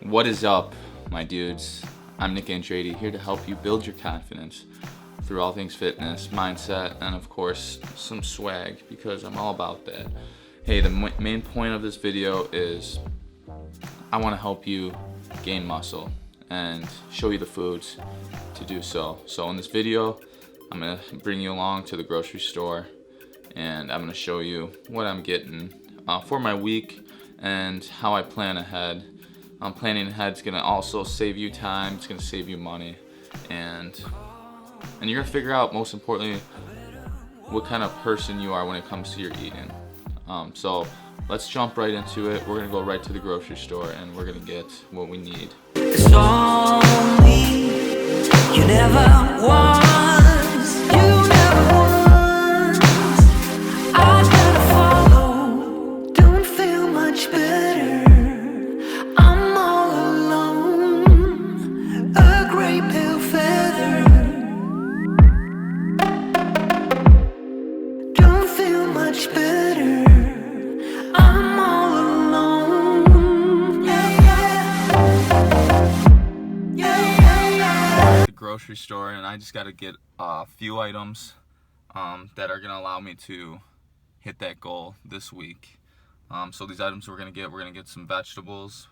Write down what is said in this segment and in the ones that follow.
What is up, my dudes? I'm Nick Andrade, here to help you build your confidence through all things fitness, mindset, and of course, some swag, because I'm all about that. Hey, the main point of this video is I want to help you gain muscle and show you the foods to do so. So in this video, I'm going to bring you along to the grocery store and I'm going to show you what I'm getting for my week and how I plan ahead. Planning ahead is going to also save you time, it's going to save you money, and you're going to figure out, most importantly, what kind of person you are when it comes to your eating. So let's jump right into it. We're going to go right to the grocery store and we're going to get what we need. It's only you never was, you never was. I gotta follow, don't feel much better. I'm all alone, a gray pale feather. Don't feel much better. I'm all alone. The grocery store, and I just got to get a few items that are going to allow me to hit that goal this week. So these items we're going to get some vegetables,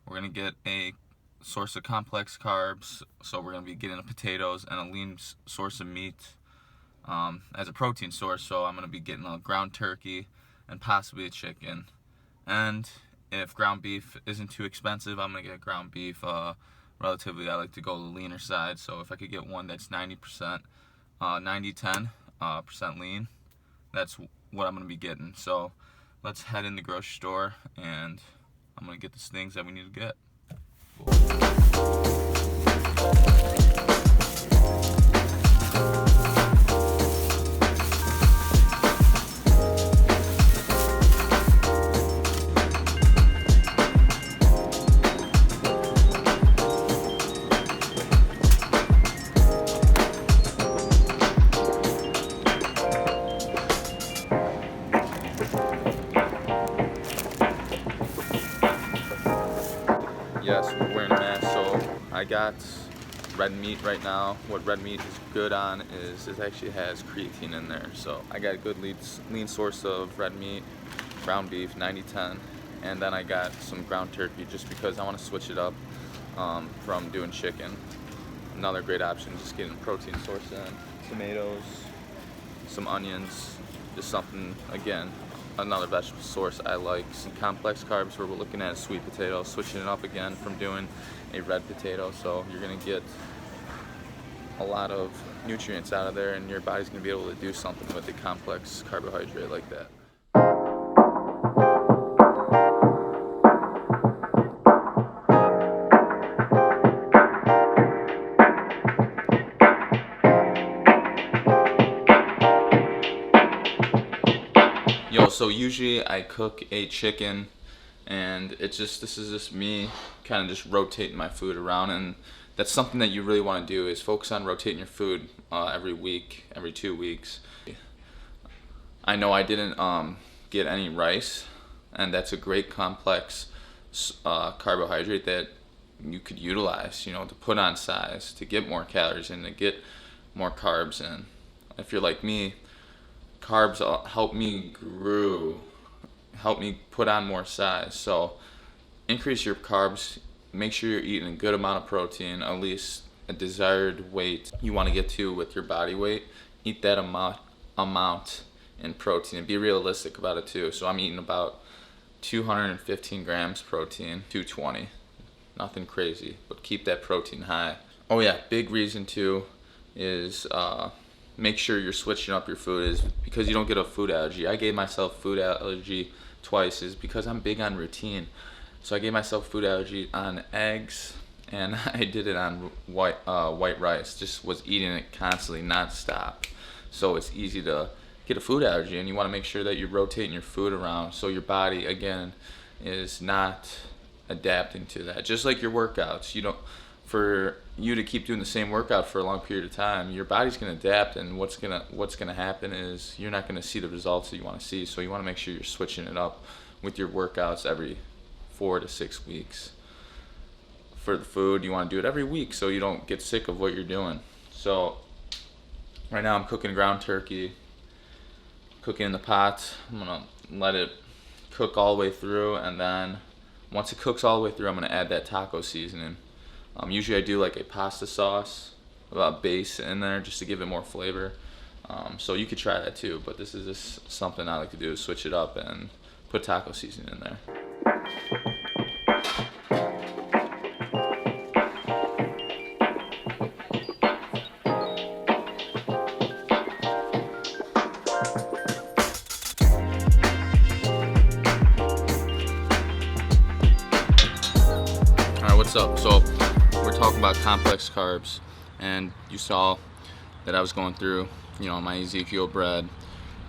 we're going to get a source of complex carbs, so we're going to be getting potatoes and a lean source of meat as a protein source, so I'm going to be getting a ground turkey and possibly a chicken. And if ground beef isn't too expensive, I'm going to get ground beef. Relatively, I like to go the leaner side, so if I could get one that's 90%, 90-10% lean, that's what I'm going to be getting. So let's head in the grocery store, and I'm going to get the things that we need to get. Yes, we're wearing a mask, so I got red meat right now. What red meat is good on is it actually has creatine in there. So I got a good lean source of red meat, ground beef, 90-10, and then I got some ground turkey just because I want to switch it up from doing chicken. Another great option, just getting a protein source in. Tomatoes, some onions, just something, again, another vegetable source I like. Some complex carbs where we're looking at a sweet potato, switching it up again from doing a red potato. So you're going to get a lot of nutrients out of there and your body's going to be able to do something with a complex carbohydrate like that. So usually I cook a chicken, and this is just me kind of just rotating my food around, and that's something that you really want to do, is focus on rotating your food every week, every 2 weeks. I know I didn't get any rice, and that's a great complex carbohydrate that you could utilize, to put on size, to get more calories in, to get more carbs in. If you're like me, carbs help me put on more size. So increase your carbs, make sure you're eating a good amount of protein, at least a desired weight you want to get to with your body weight. Eat that amount in protein and be realistic about it too. So I'm eating about 215 grams protein, 220, nothing crazy, but keep that protein high. Oh yeah, big reason too is make sure you're switching up your food, is because you don't get a food allergy. I gave myself food allergy twice, is because I'm big on routine. So I gave myself food allergy on eggs, and I did it on white rice. Just was eating it constantly, non-stop. So it's easy to get a food allergy, and you want to make sure that you're rotating your food around so your body, again, is not adapting to that. Just like your workouts, for you to keep doing the same workout for a long period of time, your body's going to adapt, and what's going to happen is you're not going to see the results that you want to see. So you want to make sure you're switching it up with your workouts every 4 to 6 weeks. for the food. You want to do it every week so you don't get sick of what you're doing. So right now I'm cooking ground turkey, cooking in the pot. I'm gonna let it cook all the way through, and then once it cooks all the way through, I'm gonna add that taco seasoning. Usually I do like a pasta sauce, a base in there just to give it more flavor. So you could try that too, but this is just something I like to do, is switch it up and put taco seasoning in there. Alright, what's up? So we're talking about complex carbs, and you saw that I was going through, my Ezekiel bread,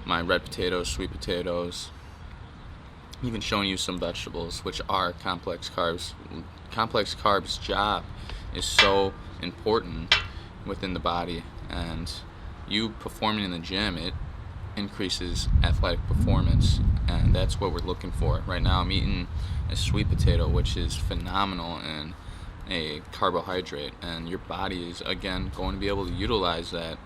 my red potatoes, sweet potatoes, even showing you some vegetables, which are complex carbs. Complex carbs' job is so important within the body, and you performing in the gym, it increases athletic performance, and that's what we're looking for. Right now I'm eating a sweet potato, which is phenomenal in a carbohydrate, and your body is again going to be able to utilize that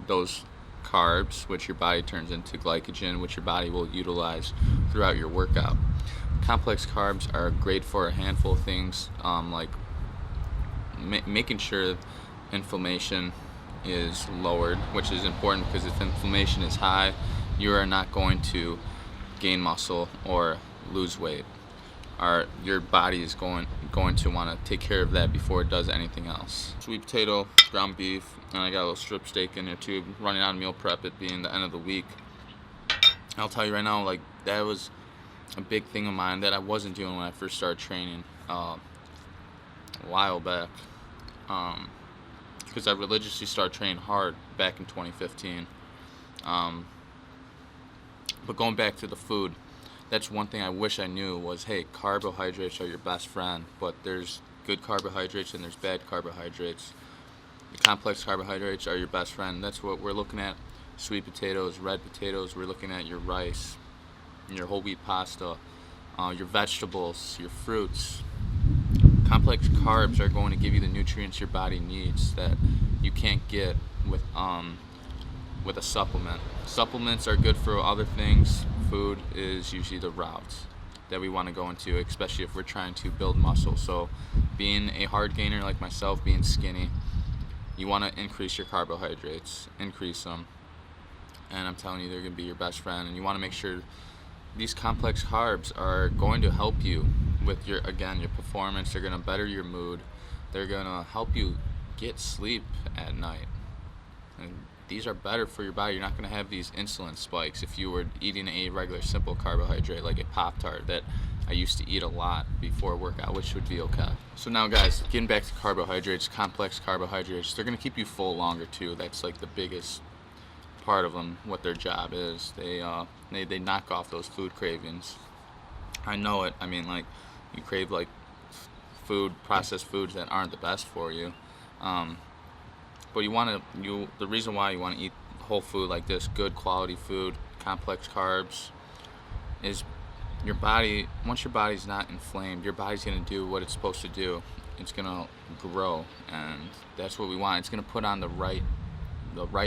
those carbs, which your body turns into glycogen, which your body will utilize throughout your workout. Complex carbs are great for a handful of things, like making sure inflammation is lowered, which is important because if inflammation is high, you are not going to gain muscle or lose weight. Your body is going to want to take care of that before it does anything else. Sweet potato, ground beef, and I got a little strip steak in there too. Running out of meal prep, it being the end of the week. I'll tell you right now, like, that was a big thing of mine that I wasn't doing when I first started training a while back. Because I religiously started training hard back in 2015. But going back to the food, that's one thing I wish I knew was, hey, carbohydrates are your best friend, but there's good carbohydrates and there's bad carbohydrates. The complex carbohydrates are your best friend. That's what we're looking at. Sweet potatoes, red potatoes, we're looking at your rice, your whole wheat pasta, your vegetables, your fruits. Complex carbs are going to give you the nutrients your body needs that you can't get with a supplement. Supplements are good for other things. Food is usually the route that we want to go into, especially if we're trying to build muscle. So being a hard gainer like myself, being skinny, you want to increase your carbohydrates, increase them, and I'm telling you, they're going to be your best friend. And you want to make sure these complex carbs are going to help you with your performance. They're going to better your mood. They're going to help you get sleep at night. And these are better for your body. You're not going to have these insulin spikes if you were eating a regular simple carbohydrate like a Pop-Tart that I used to eat a lot before workout, which would be okay. So now guys, getting back to carbohydrates, complex carbohydrates, they're going to keep you full longer too. That's like the biggest part of them, what their job is. They knock off those food cravings. I know it. I mean, like, you crave like processed foods that aren't the best for you. But the reason why you want to eat whole food like this, good quality food, complex carbs, is your body, once your body's not inflamed, your body's going to do what it's supposed to do. It's going to grow, and that's what we want. It's going to put on the right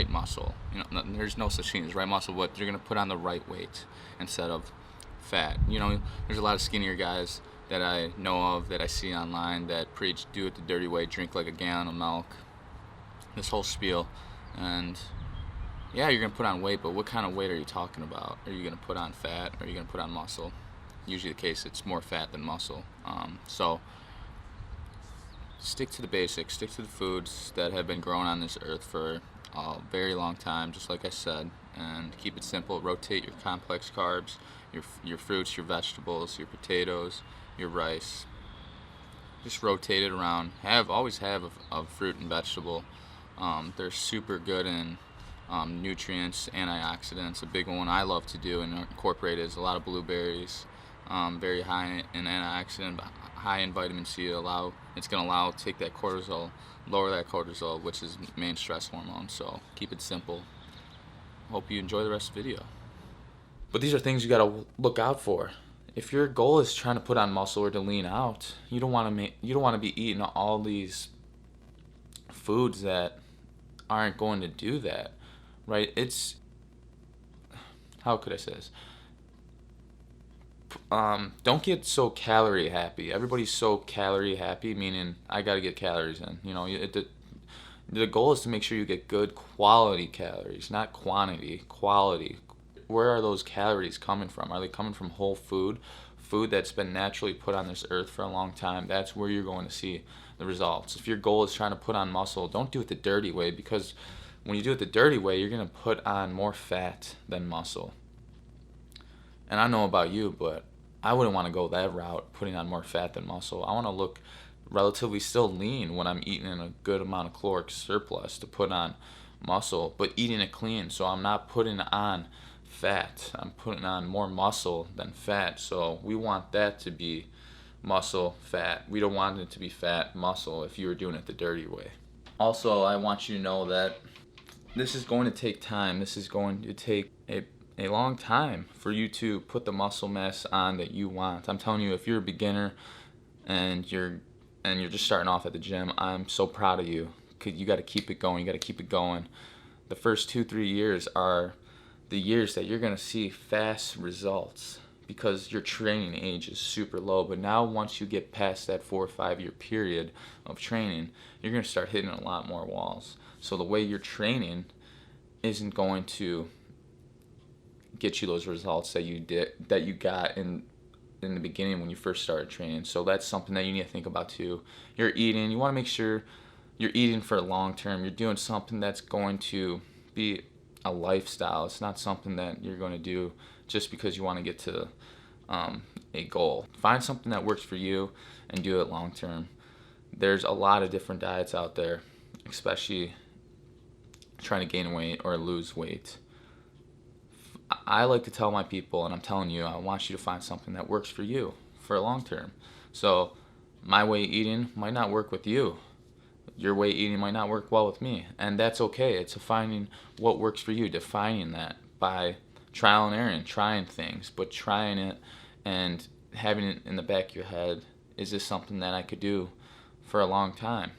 muscle. There's no such thing as right muscle, but you're going to put on the right weight instead of fat. There's a lot of skinnier guys that I know of, that I see online, that preach do it the dirty way, drink like a gallon of milk, this whole spiel. And yeah, you're going to put on weight, but what kind of weight are you talking about? Are you going to put on fat, or are you going to put on muscle? Usually the case, it's more fat than muscle. So stick to the basics, stick to the foods that have been grown on this earth for a very long time, just like I said, and keep it simple. Rotate your complex carbs, your fruits, your vegetables, your potatoes, your rice. Just rotate it around. Always have a fruit and vegetable. They're super good in nutrients, antioxidants. A big one I love to do and incorporate is a lot of blueberries. Very high in antioxidant, high in vitamin C. It's going to allow take that cortisol, lower that cortisol, which is the main stress hormone. So keep it simple. Hope you enjoy the rest of the video. But these are things you got to look out for. if your goal is trying to put on muscle or to lean out, you don't want to be eating all these foods that aren't going to do that, right? It's, how could I say this? Don't get so calorie happy. Everybody's so calorie happy, meaning I got to get calories in. The goal is to make sure you get good quality calories, not quantity, quality. Where are those calories coming from? Are they coming from whole food that's been naturally put on this earth for a long time? That's where you're going to see the results. If your goal is trying to put on muscle, don't do it the dirty way, because when you do it the dirty way, you're going to put on more fat than muscle. And I know about you, but I wouldn't want to go that route, putting on more fat than muscle. I want to look relatively still lean when I'm eating in a good amount of caloric surplus to put on muscle, but eating it clean, so I'm not putting on fat. I'm putting on more muscle than fat. So we want that to be muscle, fat. We don't want it to be fat, muscle if you were doing it the dirty way. Also, I want you to know that this is going to take time. This is going to take a long time for you to put the muscle mass on that you want. I'm telling you, if you're a beginner and you're just starting off at the gym, I'm so proud of you. You got to keep it going. You got to keep it going. The first 2-3 years are the years that you're going to see fast results because your training age is super low. But now once you get past that 4 or 5 year period of training, you're going to start hitting a lot more walls. So the way you're training isn't going to get you those results that you got in the beginning when you first started training. So that's something that you need to think about too. You're eating, you want to make sure you're eating for long term. You're doing something that's going to be a lifestyle. It's not something that you're going to do just because you want to get to a goal. Find something that works for you and do it long term. There's a lot of different diets out there, especially trying to gain weight or lose weight. I like to tell my people, and I'm telling you, I want you to find something that works for you for a long term. So my way of eating might not work with you. Your way of eating might not work well with me, and that's okay. It's finding what works for you, defining that by trial and error and trying things, but trying it and having it in the back of your head, is this something that I could do for a long time?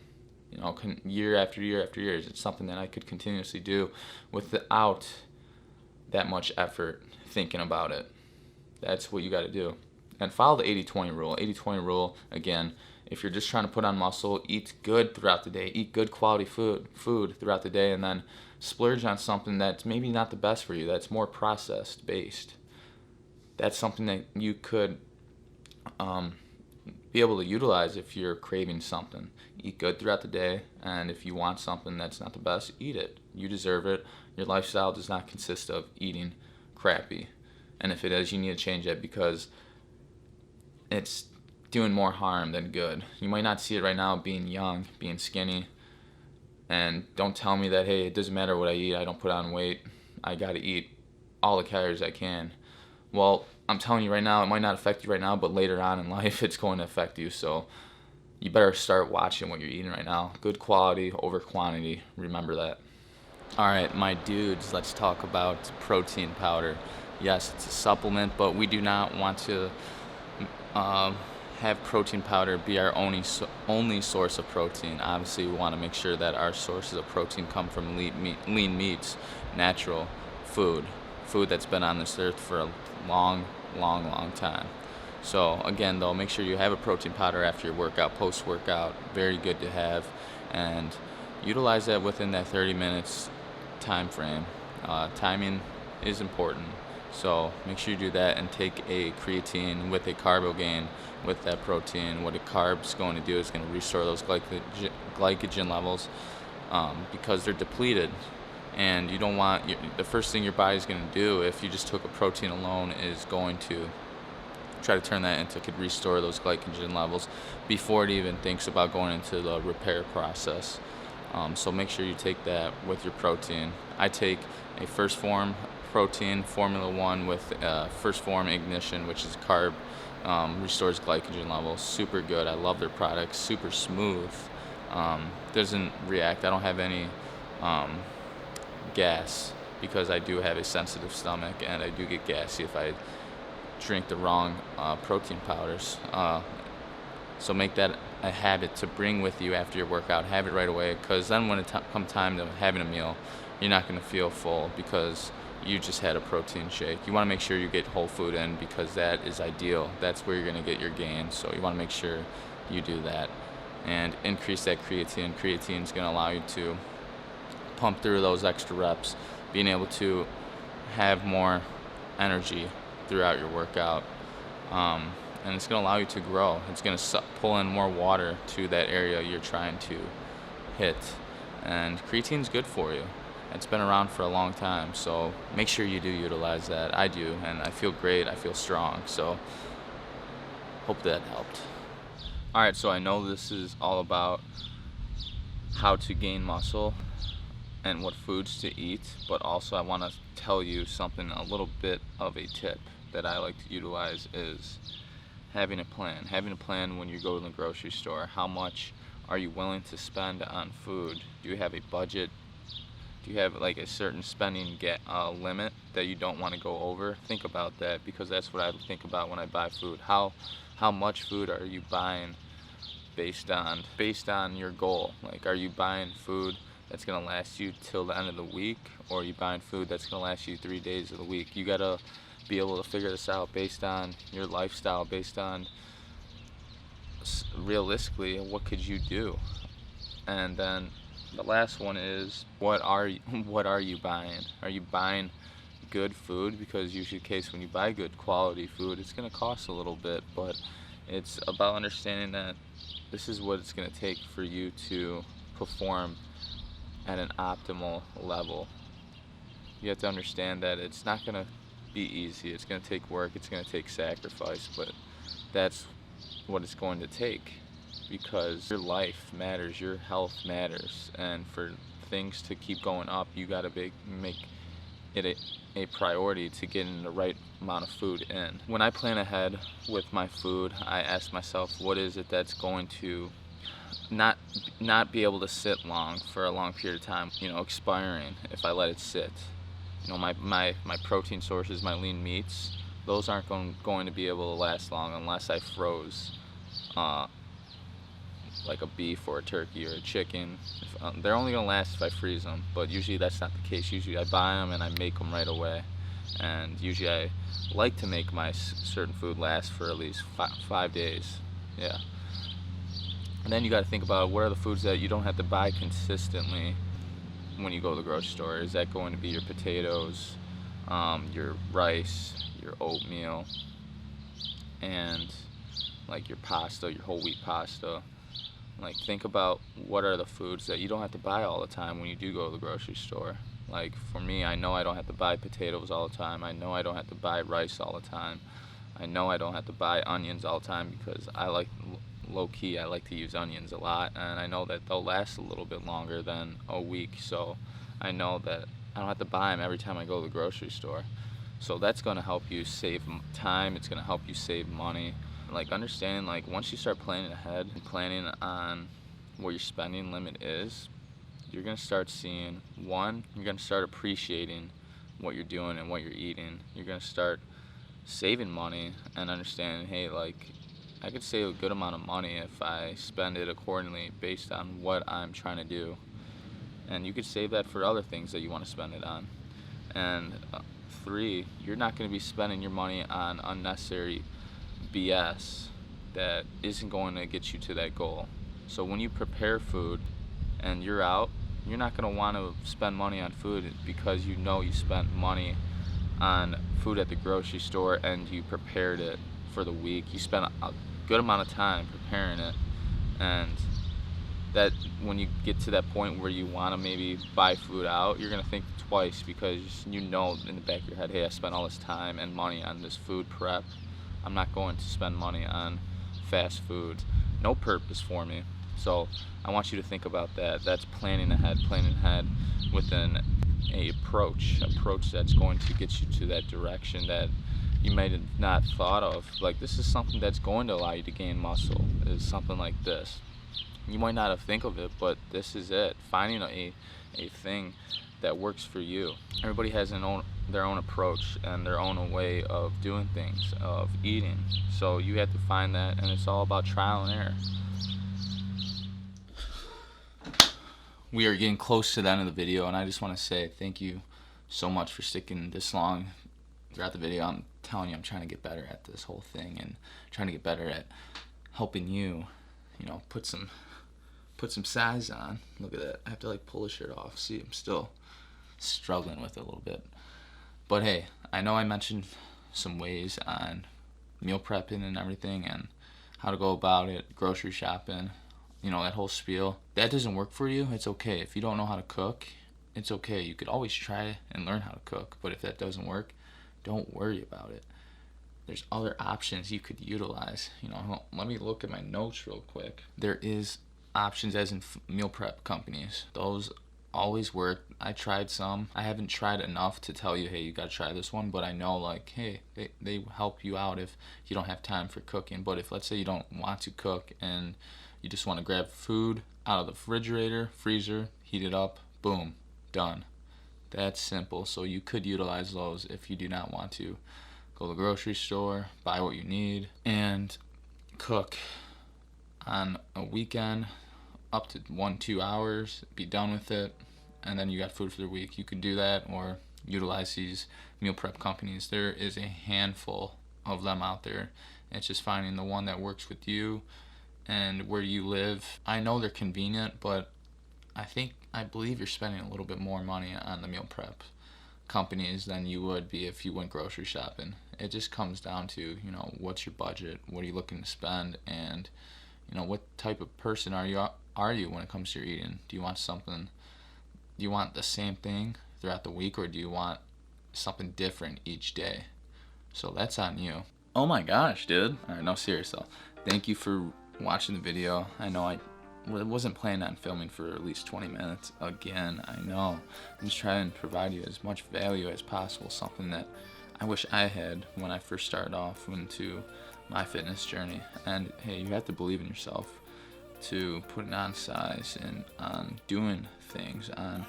Year after year after year, is it something that I could continuously do without that much effort thinking about it? That's what you got to do. And follow the 80-20 rule. 80-20 rule, again, if you're just trying to put on muscle, eat good throughout the day. Eat good quality food throughout the day, and then splurge on something that's maybe not the best for you, that's more processed based. That's something that you could be able to utilize if you're craving something. Eat good throughout the day, and if you want something that's not the best, eat it. You deserve it. Your lifestyle does not consist of eating crappy. And if it is, you need to change it because it's doing more harm than good. You might not see it right now being young, being skinny. And don't tell me that, hey, it doesn't matter what I eat, I don't put on weight, I got to eat all the calories I can. Well, I'm telling you right now, it might not affect you right now, but later on in life, it's going to affect you. So you better start watching what you're eating right now. Good quality over quantity. Remember that. All right, my dudes, let's talk about protein powder. Yes, it's a supplement, but we do not want to have protein powder be our only source of protein. Obviously, we want to make sure that our sources of protein come from lean meats, natural food that's been on this earth for a long time. So again, though, make sure you have a protein powder after your workout, post-workout. Very good to have, and utilize that within that 30 minutes time frame. Timing is important, so make sure you do that and take a creatine with a carbo gain with that protein. What a carb's going to do is going to restore those glycogen levels because they're depleted. And you don't want, the first thing your body's going to do if you just took a protein alone is going to try to turn that into, could restore those glycogen levels before it even thinks about going into the repair process. So make sure you take that with your protein. I take a first form protein, Formula 1 with first form ignition, which is carb, restores glycogen levels. Super good. I love their products. Super smooth. Doesn't react. I don't have any gas because I do have a sensitive stomach and I do get gassy if I drink the wrong protein powders. So make that a habit to bring with you after your workout. Have it right away, because then when it comes time to having a meal, you're not going to feel full because you just had a protein shake. You want to make sure you get whole food in, because that is ideal. That's where you're going to get your gain. So you want to make sure you do that and increase that creatine. Creatine is going to allow you to pump through those extra reps, being able to have more energy throughout your workout. And it's going to allow you to grow. It's going to pull in more water to that area you're trying to hit. And creatine's good for you. It's been around for a long time, so make sure you do utilize that. I do, and I feel great. I feel strong, so hope that helped. All right, so I know this is all about how to gain muscle and what foods to eat, but also I want to tell you something, a little bit of a tip that I like to utilize is having a plan. Having a plan when you go to the grocery store. How much are you willing to spend on food? Do you have a budget? Do you have like a certain spending limit that you don't want to go over? Think about that, because that's what I think about when I buy food. How much food are you buying based on your goal? Like, are you buying food that's going to last you till the end of the week, or are you buying food that's going to last you 3 days of the week? You got to be able to figure this out based on your lifestyle, based on realistically what could you do. And then the last one is, what are you buying? Are you buying good food? Because usually the case when you buy good quality food, it's going to cost a little bit, but it's about understanding that this is what it's going to take for you to perform at an optimal level. You have to understand that it's not going to be easy. It's going to take work, it's going to take sacrifice, but that's what it's going to take, because your life matters, your health matters, and for things to keep going up, you got to make it a priority to get in the right amount of food in. When I plan ahead with my food, I ask myself, what is it that's going to not be able to sit long for a long period of time, expiring if I let it sit. My protein sources, my lean meats, those aren't going to be able to last long unless I froze like a beef or a turkey or a chicken. They're only going to last if I freeze them, but usually that's not the case. Usually I buy them and I make them right away, and usually I like to make my certain food last for at least 5 days. Yeah. And then you got to think about, what are the foods that you don't have to buy consistently when you go to the grocery store? Is that going to be your potatoes, your rice, your oatmeal, and like your pasta, your whole wheat pasta? Like, think about what are the foods that you don't have to buy all the time when you do go to the grocery store. Like, for me, I know I don't have to buy potatoes all the time. I know I don't have to buy rice all the time. I know I don't have to buy onions all the time, because I like, low-key, I like to use onions a lot, and I know that they'll last a little bit longer than a week, so I know that I don't have to buy them every time I go to the grocery store. So that's going to help you save time. It's going to help you save money. Like, understanding, like, once you start planning ahead and planning on what your spending limit is, you're going to start seeing, one, you're going to start appreciating what you're doing and what you're eating. You're going to start saving money and understanding, hey, like, I could save a good amount of money if I spend it accordingly based on what I'm trying to do. And you could save that for other things that you want to spend it on. And 3, you're not going to be spending your money on unnecessary BS that isn't going to get you to that goal. So when you prepare food and you're out, you're not going to want to spend money on food because you spent money on food at the grocery store and you prepared it for the week. You spent a good amount of time preparing it, and that when you get to that point where you want to maybe buy food out, you're going to think twice, because in the back of your head, hey, I spent all this time and money on this food prep. I'm not going to spend money on fast food. No purpose for me. So I want you to think about that. That's planning ahead with an approach that's going to get you to that direction that you might have not thought of. Like, this is something that's going to allow you to gain muscle, is something like this. You might not have think of it, but this is it. Finding a thing that works for you. Everybody has their own approach and their own way of doing things, of eating. So you have to find that, and it's all about trial and error. We are getting close to the end of the video, and I just want to say thank you so much for sticking this long throughout the video. I'm telling you, I'm trying to get better at this whole thing and trying to get better at helping you, put some size on. Look at that. I have to like pull the shirt off. See, I'm still struggling with it a little bit. But hey, I know I mentioned some ways on meal prepping and everything and how to go about it, grocery shopping, that whole spiel. That doesn't work for you, it's okay. If you don't know how to cook, it's okay. You could always try and learn how to cook, but if that doesn't work, don't worry about it. There's other options you could utilize. Let me look at my notes real quick. There is options as in meal prep companies. Those always work. I tried some. I haven't tried enough to tell you, hey, you gotta try this one, but I know like, hey, they help you out if you don't have time for cooking. But if let's say you don't want to cook and you just want to grab food out of the refrigerator, freezer, heat it up, boom, done. That's simple. So you could utilize those if you do not want to go to the grocery store, buy what you need, and cook on a weekend up to 1-2 hours, be done with it, and then you got food for the week. You could do that or utilize these meal prep companies. There is a handful of them out there. It's just finding the one that works with you and where you live. I know they're convenient, but I believe you're spending a little bit more money on the meal prep companies than you would be if you went grocery shopping. It just comes down to, what's your budget, what are you looking to spend, and what type of person are you when it comes to your eating? Do you want the same thing throughout the week, or do you want something different each day? So that's on you. Oh my gosh, dude. Alright, no, serious though. Thank you for watching the video. I know I wasn't planning on filming for at least 20 minutes again. I know. I'm just trying to provide you as much value as possible, something that I wish I had when I first started off into my fitness journey. And hey, you have to believe in yourself to putting on size and on doing things, on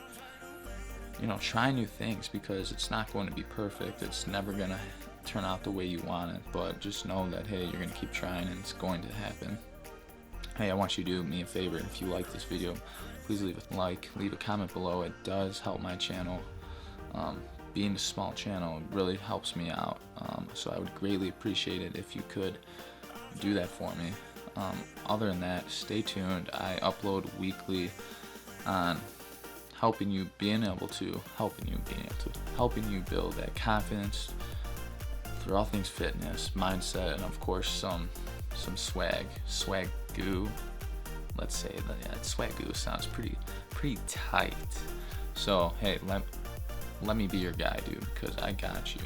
try new things, because it's not going to be perfect. It's never going to turn out the way you want it, but just know that hey, you're going to keep trying and it's going to happen. Hey, I want you to do me a favor. If you like this video, please leave a like, leave a comment below. It does help my channel. Being a small channel really helps me out, so I would greatly appreciate it if you could do that for me. Other than that, stay tuned. I upload weekly on helping you build that confidence through all things fitness, mindset, and of course some swag goo. Let's say that swag goo sounds pretty tight. So hey, let me be your guy, dude, because I got you.